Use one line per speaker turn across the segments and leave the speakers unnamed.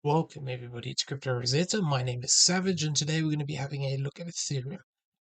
Welcome everybody to Crypto Rosetta. My name is Savage, and today we're going to be having a look at Ethereum.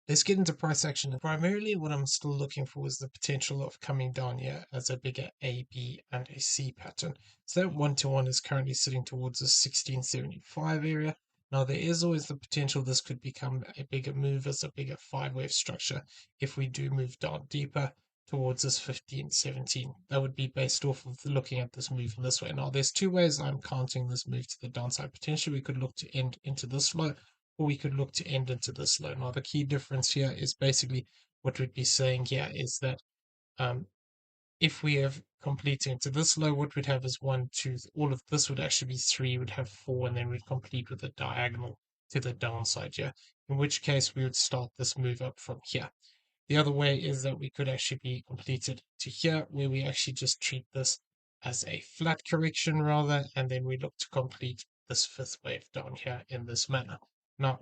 Let's get into price action. Primarily, what I'm still looking for is the potential of coming down here as a bigger A, B, and a C pattern. So that 1-to-1 is currently sitting towards the 1675 area. Now, there is always the potential this could become a bigger move as a bigger five-wave structure if we do move down deeper towards this 1517. That would be based off of looking at this move in this way. Now, there's two ways I'm counting this move to the downside. Potentially, we could look to end into this low, or we could look to end into this low. Now, the key difference here is basically what we'd be saying here is that um, if we have completing into this low, what we'd have is one, two, all of this would actually be three, would have four, and then we'd complete with a diagonal to the downside here, in which case we would start this move up from here. The other way is that we could actually be completed to here, where we actually just treat this as a flat correction rather, and then we look to complete this fifth wave down here in this manner. Now,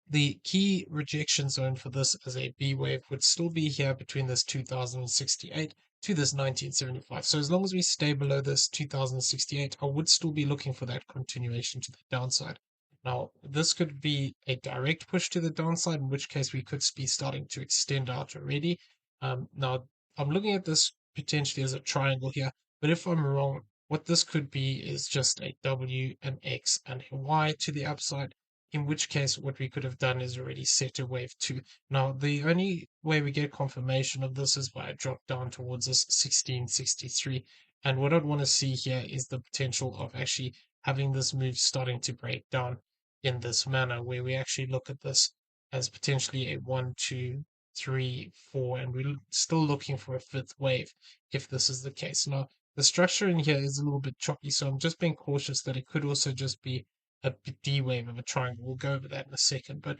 the key rejection zone for this as a B wave would still be here between this 2068 to this 1975. So as long as we stay below this 2068, I would still be looking for that continuation to the downside. Now, this could be a direct push to the downside, in which case we could be starting to extend out already. Now, I'm looking at this potentially as a triangle here, but if I'm wrong, what this could be is just a W, an X, and a Y to the upside, in which case what we could have done is already set a wave 2. Now, the only way we get confirmation of this is by a drop down towards this 1663. And what I'd want to see here is the potential of actually having this move starting to break down in this manner, where we actually look at this as potentially a 1, 2, 3, 4, and we're still looking for a fifth wave if this is the case. Now, the structure in here is a little bit choppy, so I'm just being cautious that it could also just be a D wave of a triangle. We'll go over that in a second. But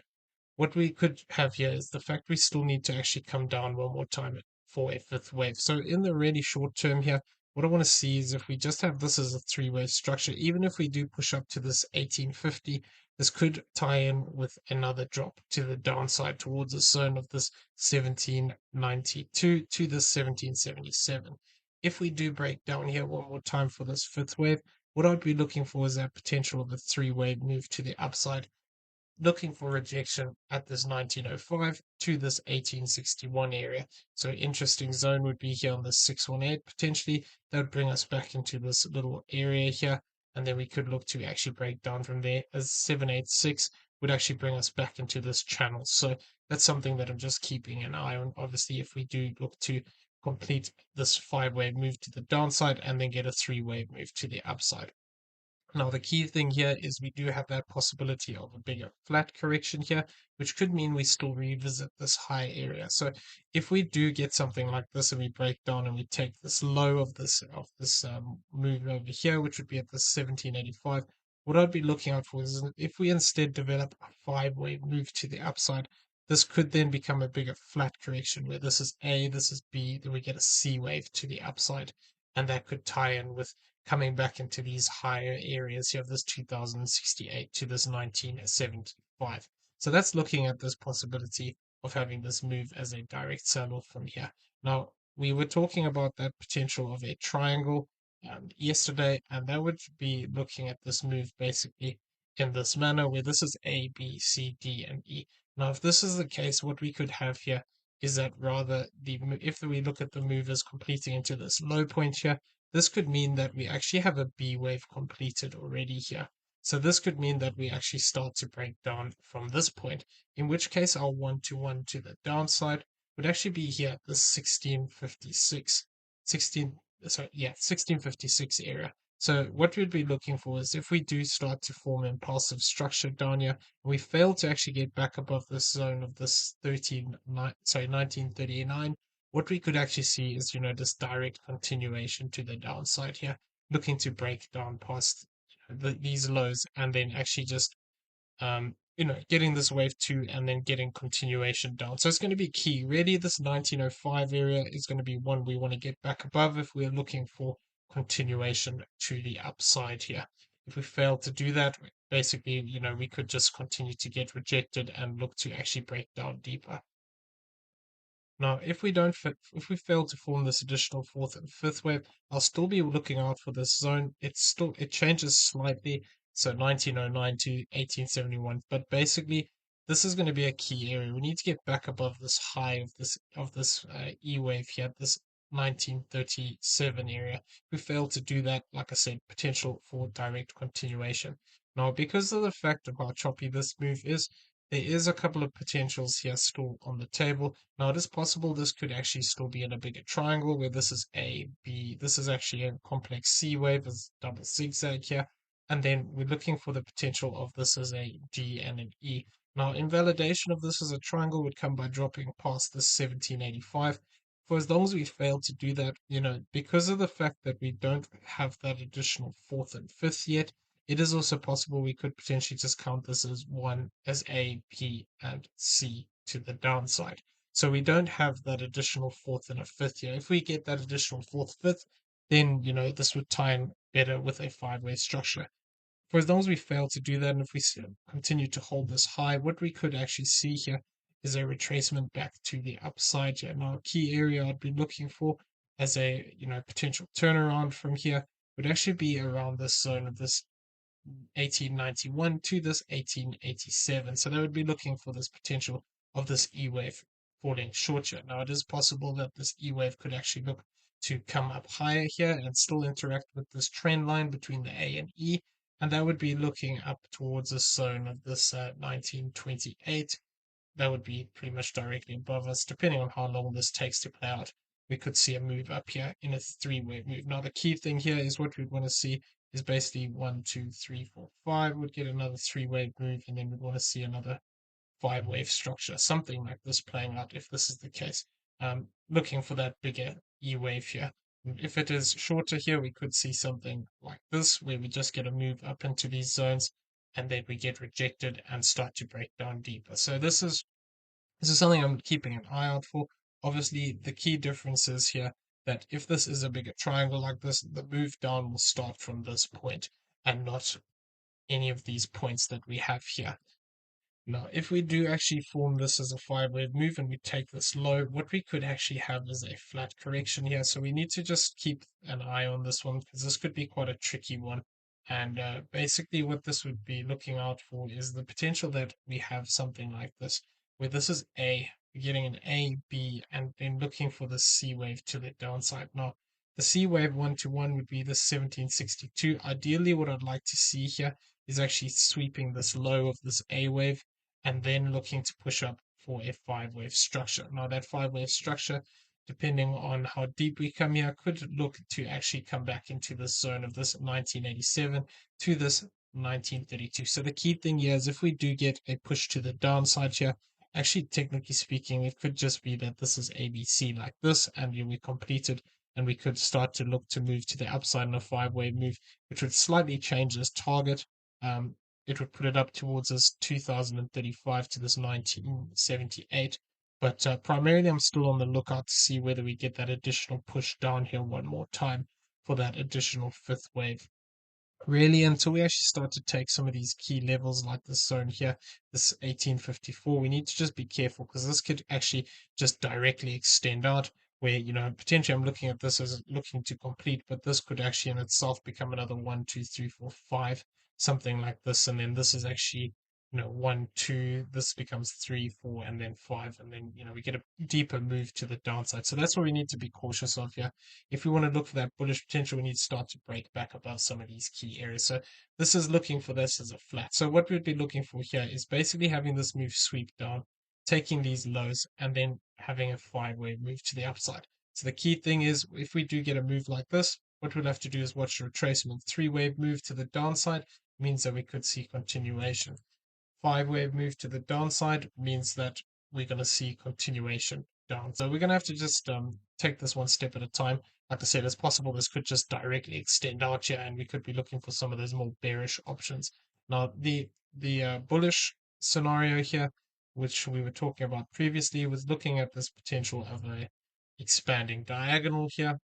what we could have here is the fact we still need to actually come down one more time for a fifth wave. So in the really short term here, what I want to see is if we just have this as a three-wave structure, even if we do push up to this 1850, this could tie in with another drop to the downside towards the zone of this 1792 to this 1777. If we do break down here one more time for this fifth wave, what I'd be looking for is that potential of a three-wave move to the upside, looking for rejection at this 1905 to this 1861 area. So interesting zone would be here on the 618 potentially. That would bring us back into this little area here, and then we could look to actually break down from there as 786 would actually bring us back into this channel. So that's something that I'm just keeping an eye on. Obviously, if we do look to complete this five-wave move to the downside and then get a three-wave move to the upside. Now, the key thing here is we do have that possibility of a bigger flat correction here, which could mean we still revisit this high area. So if we do get something like this and we break down and we take this low of this move over here, which would be at the 1785, what I'd be looking out for is if we instead develop a five-wave move to the upside, this could then become a bigger flat correction where this is A, this is B, then we get a C wave to the upside. And that could tie in with coming back into these higher areas here of this 2068 to this 1975. So that's looking at this possibility of having this move as a direct sell-off from here. Now, we were talking about that potential of a triangle yesterday, and that would be looking at this move basically in this manner where this is A, B, C, D, and E. Now, if this is the case, what we could have here is that rather if we look at the move as completing into this low point here, this could mean that we actually have a B wave completed already here. So this could mean that we actually start to break down from this point, in which case our 1-to-1 to the downside would actually be here at the 1656, 1656 area. So what we'd be looking for is if we do start to form impulsive structure down here, and we fail to actually get back above this zone of this 1939, what we could actually see is, this direct continuation to the downside here, looking to break down past these lows and then actually just, getting this wave two and then getting continuation down. So it's going to be key. Really, this 1905 area is going to be one we want to get back above if we're looking for continuation to the upside here. If we fail to do that, basically, we could just continue to get rejected and look to actually break down deeper. Now, if we don't fit, if we fail to form this additional fourth and fifth wave, I'll still be looking out for this zone. It changes slightly, so 1909 to 1871, but basically this is going to be a key area. We need to get back above this high of this E wave here, this 1937 area. If we fail to do that, like I said, potential for direct continuation. Now, because of the fact of how choppy this move is, there is a couple of potentials here still on the table. Now, it is possible this could actually still be in a bigger triangle where this is A, B. This is actually a complex C wave, as double zigzag here. And then we're looking for the potential of this as a D and an E. Now, invalidation of this as a triangle would come by dropping past this 1785. For as long as we fail to do that, because of the fact that we don't have that additional fourth and fifth yet, it is also possible we could potentially just count this as one as A, B, and C to the downside. So we don't have that additional fourth and a fifth here. If we get that additional fourth, fifth, then this would tie in better with a five-way structure. For as long as we fail to do that, and if we continue to hold this high, what we could actually see here is a retracement back to the upside here. Now, a key area I'd be looking for as a potential turnaround from here would actually be around this zone of this 1891 to this 1887. So they would be looking for this potential of this E wave falling short here. Now, it is possible that this E wave could actually look to come up higher here and still interact with this trend line between the A and E, and that would be looking up towards the zone of this 1928. That would be pretty much directly above us. Depending on how long this takes to play out, we could see a move up here in a three-wave move. Now, the key thing here is what we'd want to see is basically 1, 2, 3, 4, 5 would get another three-wave move, and then we'd want to see another five-wave structure, something like this playing out if this is the case. Looking for that bigger E wave here. If it is shorter here, we could see something like this, where we just get a move up into these zones, and then we get rejected and start to break down deeper. So this is something I'm keeping an eye out for. Obviously, the key difference is here that if this is a bigger triangle like this, the move down will start from this point and not any of these points that we have here. Now, if we do actually form this as a five-wave move and we take this low, what we could actually have is a flat correction here. So we need to just keep an eye on this one because this could be quite a tricky one. And basically what this would be looking out for is the potential that we have something like this, where this is A, we're getting an A, B, and then looking for the C wave to the downside. Now, the C wave 1-to-1 would be the 1762. Ideally, what I'd like to see here is actually sweeping this low of this A wave and then looking to push up for a five-wave structure. Now, that five-wave structure, depending on how deep we come here, could look to actually come back into this zone of this 1987 to this 1932. So the key thing here is if we do get a push to the downside here, actually, technically speaking, it could just be that this is ABC like this, and we completed, and we could start to look to move to the upside in a five-wave move, which would slightly change this target. It would put it up towards this 2035 to this 1978. But primarily, I'm still on the lookout to see whether we get that additional push down here one more time for that additional fifth wave. Really, until we actually start to take some of these key levels like this zone here, this 1854, we need to just be careful because this could actually just directly extend out where, potentially I'm looking at this as looking to complete, but this could actually in itself become another 1, 2, 3, 4, 5, something like this. And then this is actually, 1, 2, this becomes 3, 4, and then 5. And then, we get a deeper move to the downside. So that's what we need to be cautious of here. If we want to look for that bullish potential, we need to start to break back above some of these key areas. So this is looking for this as a flat. So what we'd be looking for here is basically having this move sweep down, taking these lows, and then having a five-wave move to the upside. So the key thing is if we do get a move like this, what we'll have to do is watch the retracement. Three-wave move to the downside means that we could see continuation. Five-wave move to the downside means that we're going to see continuation down. So we're going to have to just take this one step at a time. Like I said, it's possible this could just directly extend out here, and we could be looking for some of those more bearish options. Now, the bullish scenario here, which we were talking about previously, was looking at this potential of a expanding diagonal here.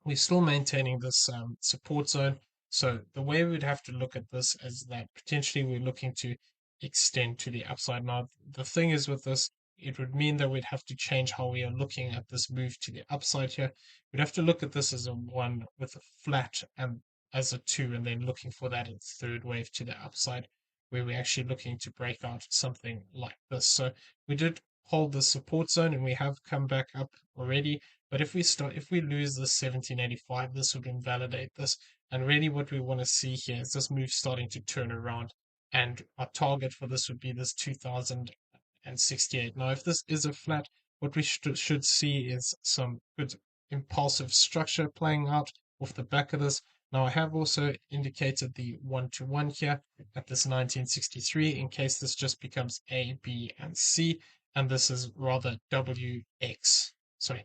We're still maintaining this support zone. So the way we'd have to look at this is that potentially we're looking to extend to the upside. Now, the thing is with this, it would mean that we'd have to change how we are looking at this move to the upside here. We'd have to look at this as a 1 with a flat and as a 2, and then looking for that third wave to the upside, where we're actually looking to break out something like this. So we did hold the support zone and we have come back up already. But if we lose this 1785, this would invalidate this. And really what we want to see here is this move starting to turn around. And our target for this would be this 2068. Now, if this is a flat, what we should see is some good impulsive structure playing out off the back of this. Now, I have also indicated the 1-to-1 here at this 1963 in case this just becomes A, B, and C, and this is rather WX. Sorry,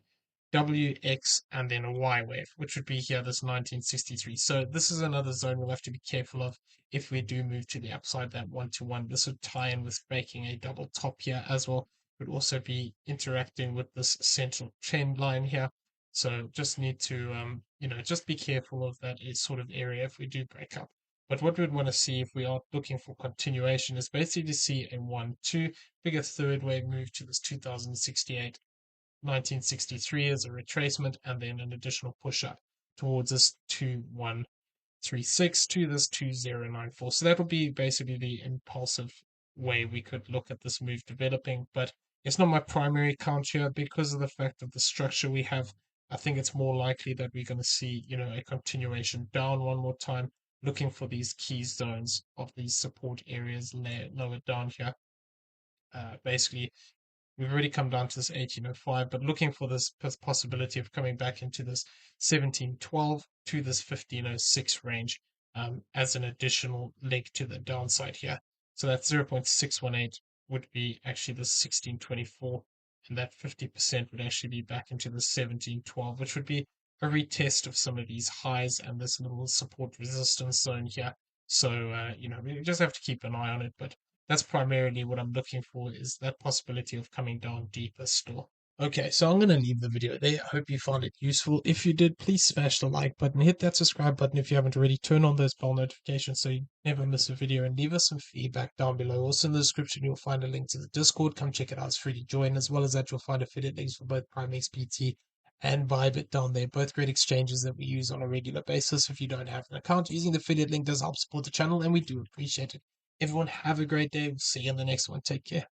WX and then a Y wave, which would be here this 1963. So this is another zone we'll have to be careful of if we do move to the upside, that 1-to-1. This would tie in with breaking a double top here as well. It would also be interacting with this central trend line here. So just need to, just be careful of that sort of area if we do break up. But what we'd want to see if we are looking for continuation is basically to see a 1-2, bigger third wave move to this 2068 1963 as a retracement, and then an additional push up towards this 2136 to this 2094. So that will be basically the impulsive way we could look at this move developing, but it's not my primary count here because of the fact of the structure we have. I think it's more likely that we're going to see, a continuation down one more time, looking for these key zones of these support areas lower down here. Basically, we've already come down to this 1805, but looking for this possibility of coming back into this 1712 to this 1506 range as an additional leg to the downside here. So that 0.618 would be actually the 1624, and that 50% would actually be back into the 1712, which would be a retest of some of these highs and this little support resistance zone here. So, we just have to keep an eye on it, but that's primarily what I'm looking for, is that possibility of coming down deeper still. Okay, so I'm going to leave the video there. I hope you found it useful. If you did, please smash the like button, hit that subscribe button if you haven't already, turn on those bell notifications so you never miss a video, and leave us some feedback down below. Also in the description, you'll find a link to the Discord. Come check it out. It's free to join. As well as that, you'll find affiliate links for both PrimeXPT and BYBIT down there. Both great exchanges that we use on a regular basis. If you don't have an account, using the affiliate link does help support the channel, and we do appreciate it. Everyone have a great day. We'll see you in the next one. Take care.